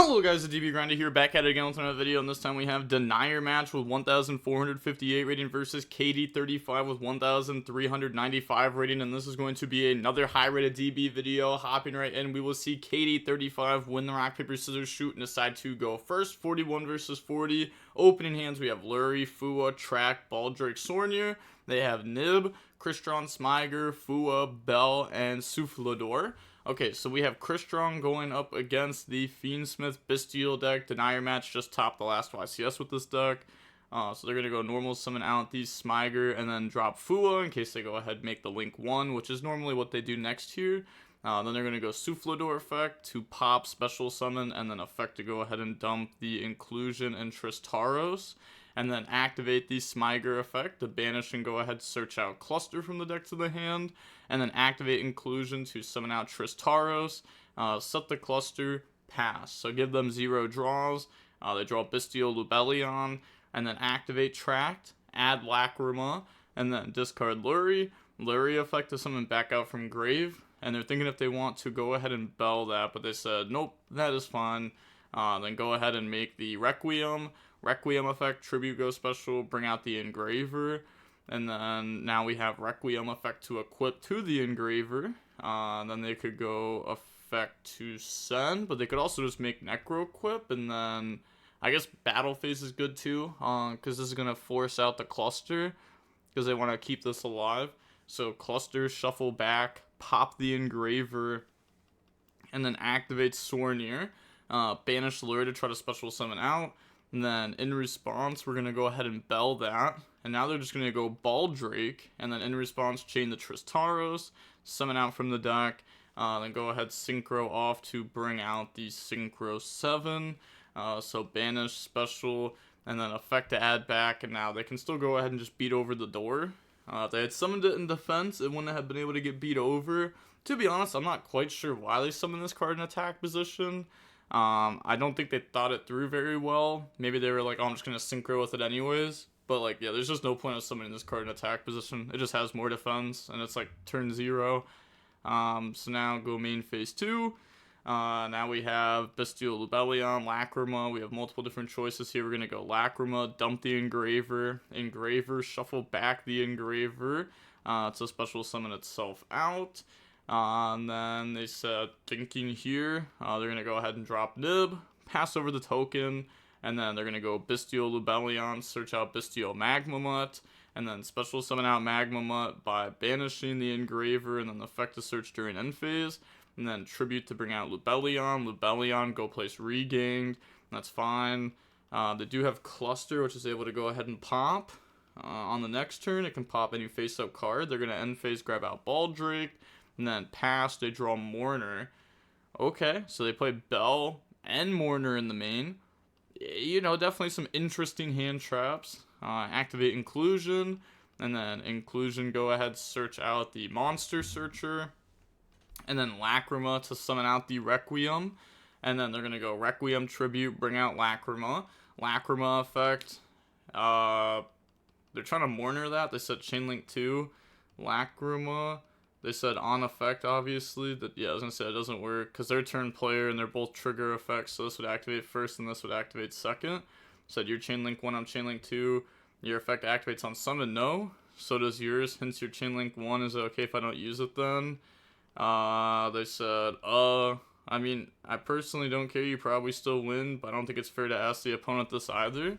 Hello guys, the DB Grinder here, back at it again with another video, and this time we have Denier match with 1,458 rating versus KD35 with 1,395 rating, and this is going to be another high rated DB video. Hopping right in, we will see KD35 win the rock, paper, scissors, shoot, and decide to go first. 41 versus 40. Opening hands, we have Lurie, Fua, Track, Baldrake, Sornier. They have Nib, Crystron, Smiger, Fua, Bell, and Soufflador. Okay, so we have Crystron going up against the Fiendsmith Bystial deck. Denier match just topped the last YCS with this deck. So they're going to go normal summon out these Smiger and then drop Fua in case they go ahead and make the Link 1, which is normally what they do next here. Then they're going to go Soufflador effect to pop special summon and then effect to go ahead and dump the Inclusion and Tristaros. And then activate the Smiger effect to banish and go ahead search out Cluster from the deck to the hand. And then activate Inclusion to summon out Tristaros. Set the Cluster, pass. So give them 0 draws. They draw Bystial, Lubellion. And then activate Tract, add Lacrima, and then discard Lurie. Lurie effect to summon back out from grave. And they're thinking if they want to go ahead and bell that, but they said, nope, that is fine. Then go ahead and make the Requiem effect, tribute go special, bring out the Engraver, and then now we have Requiem effect to equip to the Engraver. Then they could go effect to send, but they could also just make Necro equip, and then I guess Battle Phase is good too, because this is going to force out the Cluster, because they want to keep this alive. So Cluster, shuffle back, pop the Engraver, and then activate Sornier. Banish Lurie to try to special summon out. And then in response, we're going to go ahead and bell that. And now they're just going to go Baldrake. And then in response, chain the Tristaros. Summon out from the deck. Then go ahead Synchro off to bring out the Synchro 7. So banish special. And then effect to add back. And now they can still go ahead and just beat over the door. If they had summoned it in defense, it wouldn't have been able to get beat over. To be honest, I'm not quite sure why they summoned this card in attack position. I don't think they thought it through very well. Maybe they were like, oh, I'm just going to synchro with it anyways. But, like, yeah, there's just no point of summoning this card in attack position. It just has more defense, and it's, like, turn 0. So now go main phase 2. Now we have Bystial, Lubellion, Lacrima. We have multiple different choices here. We're going to go Lacrima, dump the Engraver, shuffle back the Engraver to special summon itself out. And then they said, thinking here, they're going to go ahead and drop Nib, pass over the token, and then they're going to go Bystial, Lubellion, search out Bystial, Magmamut, and then special summon out Magmamut by banishing the Engraver, and then effect to search during end phase, and then tribute to bring out Lubellion, go place Regained, that's fine. They do have Cluster, which is able to go ahead and pop. On the next turn, it can pop any face-up card. They're going to end phase grab out Baldrake, and then pass, they draw Mourner. Okay, so they play Bell and Mourner in the main. You know, definitely some interesting hand traps. Activate Inclusion, and then Inclusion, go ahead, search out the Monster Searcher. And then Lacrima to summon out the Requiem. And then they're going to go Requiem Tribute, bring out Lacrima. Lacrima effect. They're trying to Mourner that. They said Chainlink 2. Lacrima. They said on effect, obviously. Yeah, I was going to say it doesn't work because they're turn player and they're both trigger effects. So this would activate first and this would activate second. Said your Chainlink 1 on Chainlink 2. Your effect activates on summon. No. So does yours. Hence your Chainlink 1. Is it okay if I don't use it then? They said, I mean, I personally don't care. You probably still win. But I don't think it's fair to ask the opponent this either.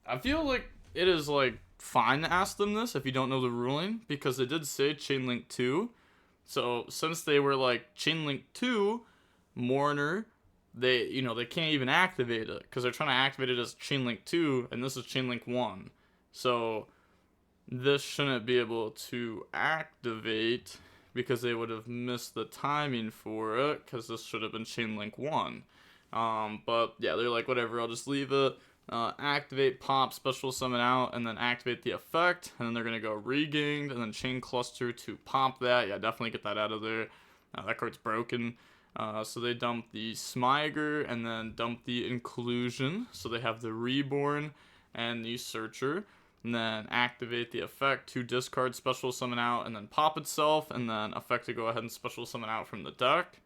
I feel like it is like fine to ask them this if you don't know the ruling, because they did say Chainlink 2. So since they were like Chainlink 2, Mourner, they can't even activate it because they're trying to activate it as Chainlink 2, and this is Chainlink 1. So this shouldn't be able to activate because they would have missed the timing for it because this should have been Chainlink 1. But yeah, they're like, whatever, I'll just leave it. Activate, pop, special summon out, and then activate the effect, and then they're going to go Regained, and then Chain Cluster to pop that. Yeah, definitely get that out of there. That card's broken. So they dump the Smiger, and then dump the Inclusion. So they have the Reborn and the Searcher. And then activate the effect to discard, special summon out, and then pop itself, and then effect to go ahead and special summon out from the deck.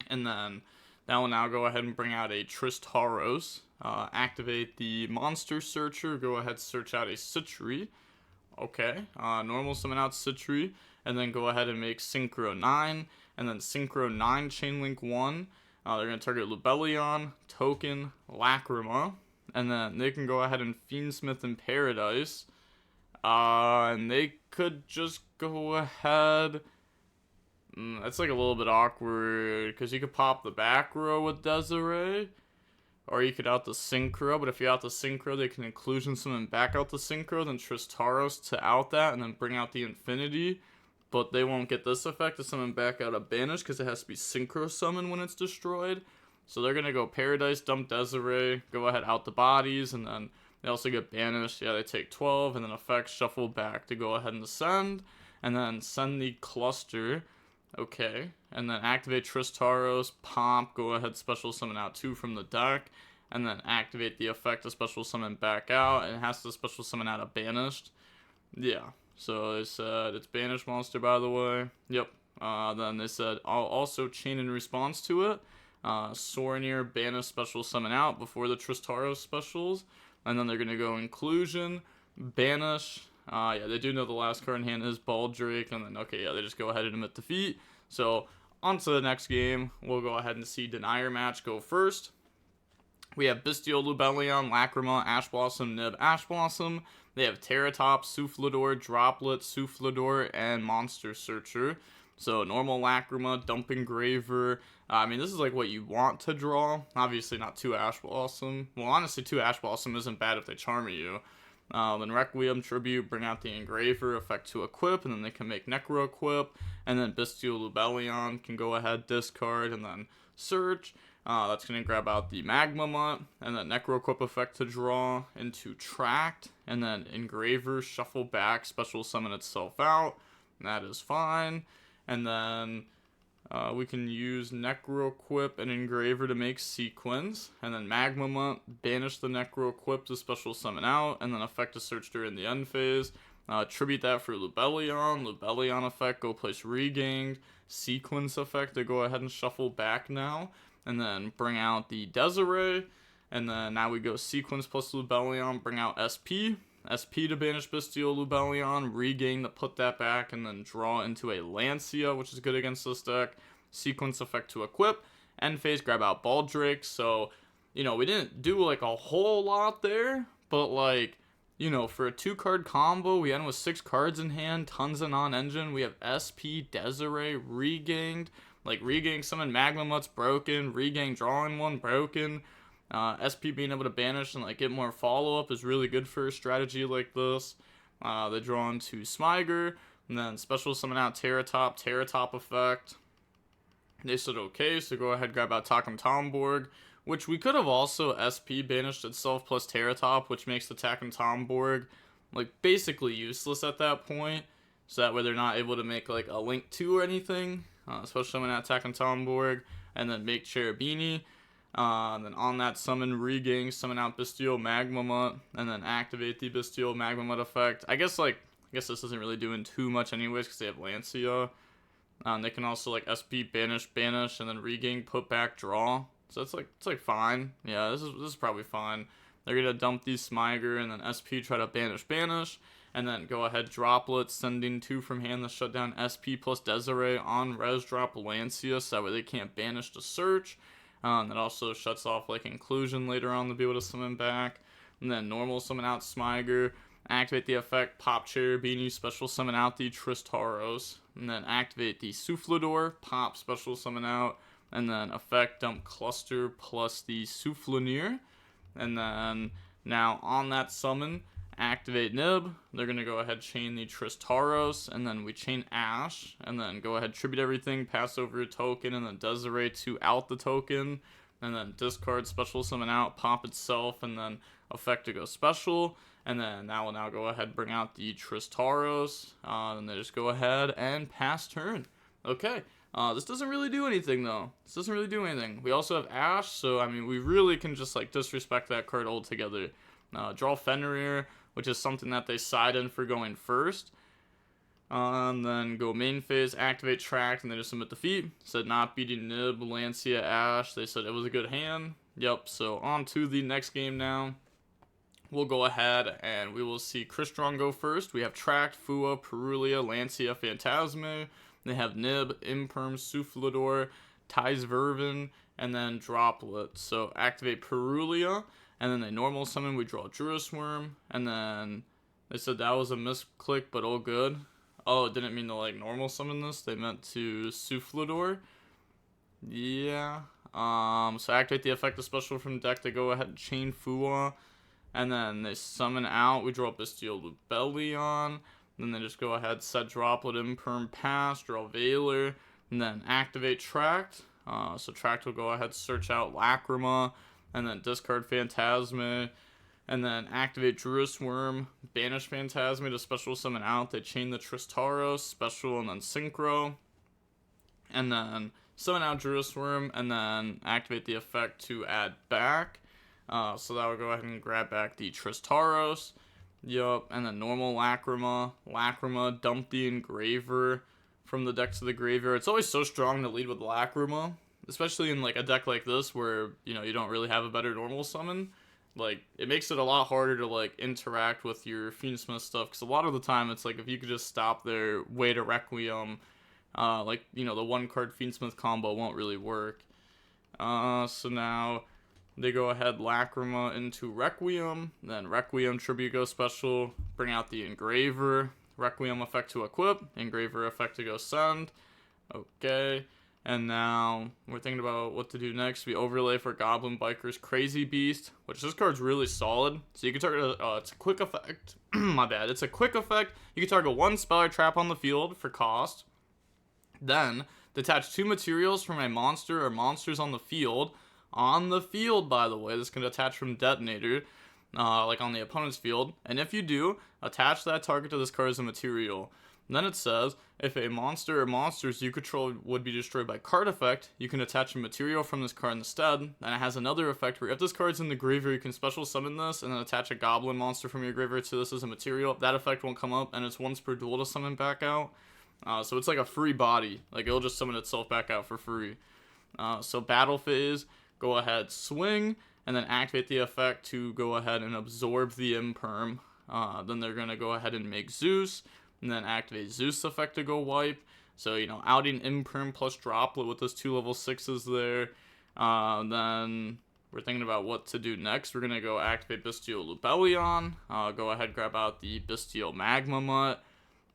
And then That will now go ahead and bring out a Tristaros. Activate the Monster Searcher. Go ahead, search out a Citry. Okay. Normal summon out Citry. And then go ahead and make Synchro 9. And then Synchro 9 Chainlink 1. They're going to target Lubellion, Token, Lacrima. And then they can go ahead and Fiendsmith in Paradise. And they could just go ahead. That's like a little bit awkward, because you could pop the back row with Desiree, or you could out the Synchro, but if you out the Synchro, they can Inclusion Summon back out the Synchro, then Tristaros to out that, and then bring out the Infinity, but they won't get this effect to summon back out a Banish, because it has to be Synchro Summon when it's destroyed. So they're going to go Paradise, dump Desiree, go ahead out the bodies, and then they also get banished. Yeah, they take 12, and then effects shuffle back to go ahead and send, and then send the Cluster. Okay, and then activate Tristaros, pop, go ahead, special summon out 2 from the deck, and then activate the effect to special summon back out, and it has to special summon out a banished. Yeah, so they said it's banished monster, by the way. Yep. Then they said I'll also chain in response to it. Sorinir, banish, special summon out before the Tristaros specials, and then they're gonna go Inclusion, banish. Yeah, they do know the last card in hand is Baldrake, and then, okay, yeah, they just go ahead and admit defeat. So, on to the next game. We'll go ahead and see Denier match go first. We have Bystial, Lubellion, Lacrima, Ash Blossom, Nib, Ash Blossom. They have Terratop, Soufflador, Droplet, Soufflador, and Monster Searcher. So, normal Lacrima, Dump Engraver. I mean, this is like what you want to draw. Obviously, not 2 Ash Blossom. Well, honestly, 2 Ash Blossom isn't bad if they charm you. Then Requiem, Tribute, bring out the Engraver, effect to equip, and then they can make Necro equip, and then Bystial Lubellion can go ahead, discard, and then search. That's going to grab out the Magma Mutt, and then Necro equip effect to draw into Tract, and then Engraver, shuffle back, special summon itself out. That is fine. And then we can use Necro equip and Engraver to make Sequence, and then Magma Mutt, banish the Necro equip to special summon out, and then effect to search during the end phase. Tribute that for Lubellion effect, go place Regained, Sequence effect to go ahead and shuffle back now, and then bring out the Desiree, and then now we go Sequence plus Lubellion, bring out SP to banish Bystial Lubellion, Regain to put that back, and then draw into a Lancia, which is good against this deck. Sequence effect to equip. End phase, grab out Baldrake. So, you know, we didn't do like a whole lot there, but like, you know, for a 2-card combo, we end with 6 cards in hand, tons of non-engine. We have SP, Desiree, Regained. Like, Regained summon Magma Mutt's broken, Regained drawing one broken. SP being able to banish and like get more follow-up is really good for a strategy like this. They draw into Smiger, and then special summon out Terratop effect. They said okay, so go ahead, grab out Takum Tomborg, which we could have also SP banished itself plus Terratop, which makes the Takum Tomborg like basically useless at that point. So that way they're not able to make like a Link 2 or anything. Special summon out Takum Tomborg, and then make Cherubini. And then on that summon Regain, summon out Bystial Magma Mutt, and then activate the Bystial Magma Mutt effect. I guess this isn't really doing too much anyways because they have Lancia. They can also like SP banish, and then Regain, put back, draw. So it's like fine. Yeah, this is probably fine. They're gonna dump these Smiger, and then SP try to banish, and then go ahead Droplet, sending 2 from hand to shut down SP plus Desiree on res drop Lancia, so that way they can't banish to search. That also shuts off like Inclusion later on to be able to summon back. And then normal summon out Smiger, activate the effect, pop Cherubini, special summon out the Tristaros, and then activate the Soufflador, pop special summon out, and then effect dump Cluster plus the Soufflanier. And then now on that summon, activate Nib. They're going to go ahead chain the Tristaros, and then we chain Ash, and then go ahead tribute everything, pass over a token, and then Desiree to out the token, and then discard special summon out, pop itself, and then effect to go special, and then that will now go ahead bring out the Tristaros, and they just go ahead and pass turn. Okay, this doesn't really do anything though. This doesn't really do anything. We also have Ash, so I mean we really can just like disrespect that card altogether. Draw Fenrir, which is something that they side in for going first. And then go main phase, activate tracked, and they just submit defeat. Said not beating Nib, Lancia, Ash. They said it was a good hand. Yep, so on to the next game now. We'll go ahead and we will see Crystron go first. We have tracked, Fua, Perulia, Lancia, Phantasme. They have Nib, Imperm, Soufflador, Ties Vervin, and then Droplet. So activate Perulia, and then they normal summon. We draw Jurisworm, and then they said that was a misclick, but all good. Oh, it didn't mean to like normal summon this. They meant to Soufflador. Yeah. So activate the effective special from deck to go ahead and chain Fua. And then they summon out. We draw Bystial Lubellion. Then they just go ahead, set Droplet, Imperm, Pass, draw Veiler. And then activate Tract. So Tract will go ahead, search out Lacrima. And then discard Phantasme. And then activate Jurisworm, banish Phantasme to special summon out. They chain the Tristaros, special, and then Synchro. And then summon out Jurisworm, and then activate the effect to add back. So that will go ahead and grab back the Tristaros. Yup, and then normal Lacrima. Lacrima, dump the Engraver from the deck to the graveyard. It's always so strong to lead with Lacrima, especially in like a deck like this where, you know, you don't really have a better normal summon. Like, it makes it a lot harder to, like, interact with your Fiendsmith stuff, because a lot of the time it's like, if you could just stop their way to Requiem, like, you know, the one-card Fiendsmith combo won't really work. So now they go ahead, Lacrima into Requiem, then Requiem Tribute go special, bring out the Engraver, Requiem effect to equip, Engraver effect to go send. Okay. And now we're thinking about what to do next. We overlay for Goblin Biker's Crazy Beast, which this card's really solid. So you can target, it's a quick effect. My bad. It's a quick effect. You can target one spell or trap on the field for cost. Then detach 2 materials from a monster or monsters on the field. On the field, by the way, this can attach from Detonator, like on the opponent's field. And if you do, attach that target to this card as a material. And then it says, if a monster or monsters you control would be destroyed by card effect, you can attach a material from this card instead. And it has another effect where if this card's in the graveyard, you can special summon this and then attach a goblin monster from your graveyard to this as a material. That effect won't come up, and it's once per duel to summon back out. So it's like a free body. Like, it'll just summon itself back out for free. So battle phase, go ahead, swing, and then activate the effect to go ahead and absorb the Imperm. Then they're going to go ahead and make Zeus. And then activate Zeus effect to go wipe. So, you know, outing Imperm plus Droplet with those 2 level 6s there. Then we're thinking about what to do next. We're going to go activate Bystial Lubellion. Go ahead, grab out the Bystial Magma Mutt.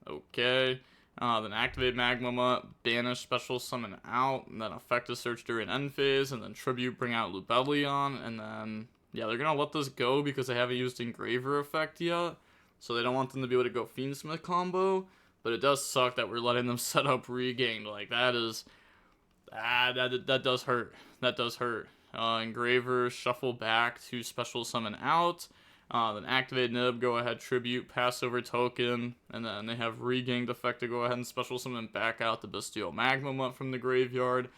Okay. Then activate Magma Mutt, banish special summon out, and then effect a search during end phase, and then tribute, bring out Lubellion, and then, yeah, they're going to let this go because they haven't used Engraver effect yet. So they don't want them to be able to go Fiendsmith combo, but it does suck that we're letting them set up Regained. Like, that is, that does hurt. That does hurt. Engraver, shuffle back to special summon out, then activate Nib, go ahead, tribute, pass over token, and then they have Regained effect to go ahead and special summon back out the Bystial Magma Mutt from the graveyard.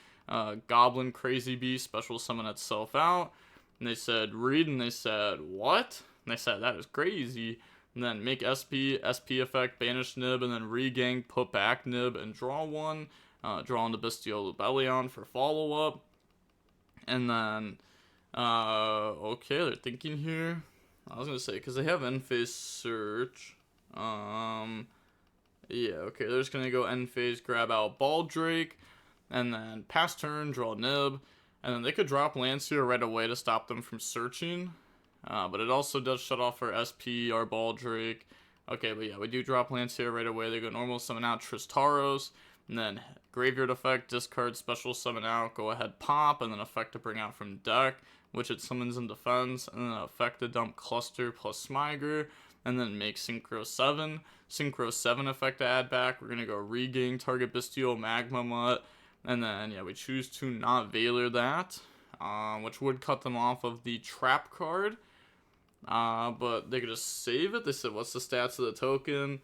Goblin Crazy Beast, special summon itself out, and they said read, and they said what? And they said that is crazy. And then make SP effect, banish Nib, and then Regain, put back Nib, and draw one. Draw on the Bystial Lubellion for follow-up. And then, okay, they're thinking here. I was going to say, because they have end-phase search. Yeah, okay, they're just going to go end-phase, grab out Baldrake, and then pass turn, draw Nib. And then they could drop Lancia right away to stop them from searching. But it also does shut off our SP, our Baldrake. Okay, but yeah, we do drop Lancia right away. They go normal summon out Tristaros, and then graveyard effect, discard, special summon out, go ahead, pop, and then effect to bring out from deck, which it summons in defense, and then effect to dump Cluster plus Smiger, and then make Synchro 7. Synchro 7 effect to add back. We're going to go Regain, target Bystial Magma Mutt, and then, yeah, we choose to not Veiler that, which would cut them off of the trap card. But they could just save it. They said, what's the stats of the token?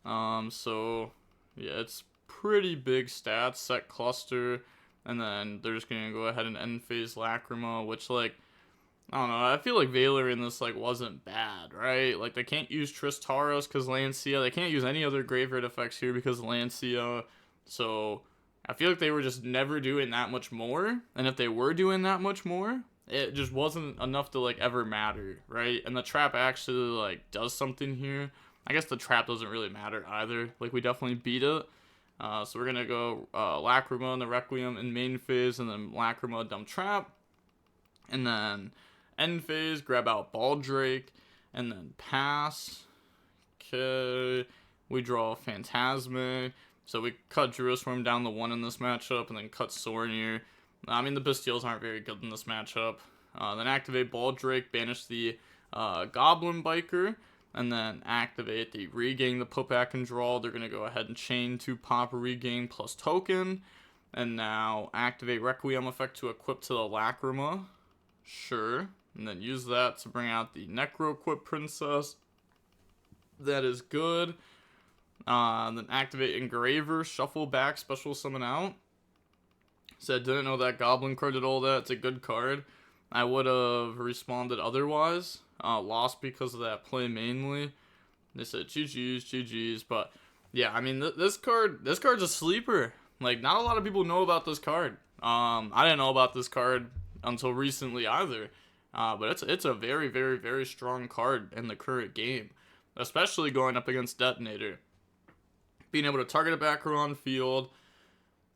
So, yeah, it's pretty big stats. Set Cluster, and then they're just going to go ahead and end phase Lacrima, which, like, I don't know. I feel like Valor in this like wasn't bad, right? Like they can't use Tristaros because Lancia. They can't use any other graveyard effects here because Lancia. So I feel like they were just never doing that much more. And if they were doing that much more, it just wasn't enough to like ever matter, right? And the trap actually like does something here. I guess the trap doesn't really matter either. Like we definitely beat it. So we're gonna go Lacrima and the Requiem in main phase, and then Lacrima dump trap, and then end phase grab out Baldrake, and then pass. Okay, we draw Fiendsmith. So we cut Druisworm down to 1 in this matchup, and then cut Sornier. I mean, the Bystials aren't very good in this matchup. Then activate Baldrake, banish the Goblin Biker, and then activate the Regain the put back and draw. They're going to go ahead and chain to pop Regain plus token. And now activate Requiem effect to equip to the Lacrima. Sure. And then use that to bring out the Necro Equip Princess. That is good. Then activate Engraver, shuffle back, special summon out. So I didn't know that Goblin card did all that. It's a good card. I would have responded otherwise. Lost because of that play mainly. They said GG's. But yeah, I mean this card's a sleeper. Like not a lot of people know about this card. I didn't know about this card until recently either. But it's a very, very, very strong card in the current game, especially going up against Detonator. Being able to target a backer on field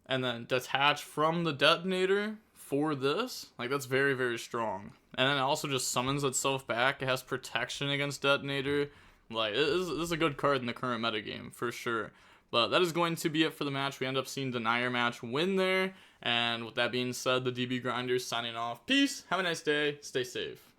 and then detach from the Detonator for this, like that's very, very strong. And then it also just summons itself back. It has protection against Detonator. Like this is a good card in the current metagame for sure. But that is going to be it for the match. We end up seeing Denier match win there. And with that being said, the DB Grinders signing off. Peace. Have a nice day. Stay safe.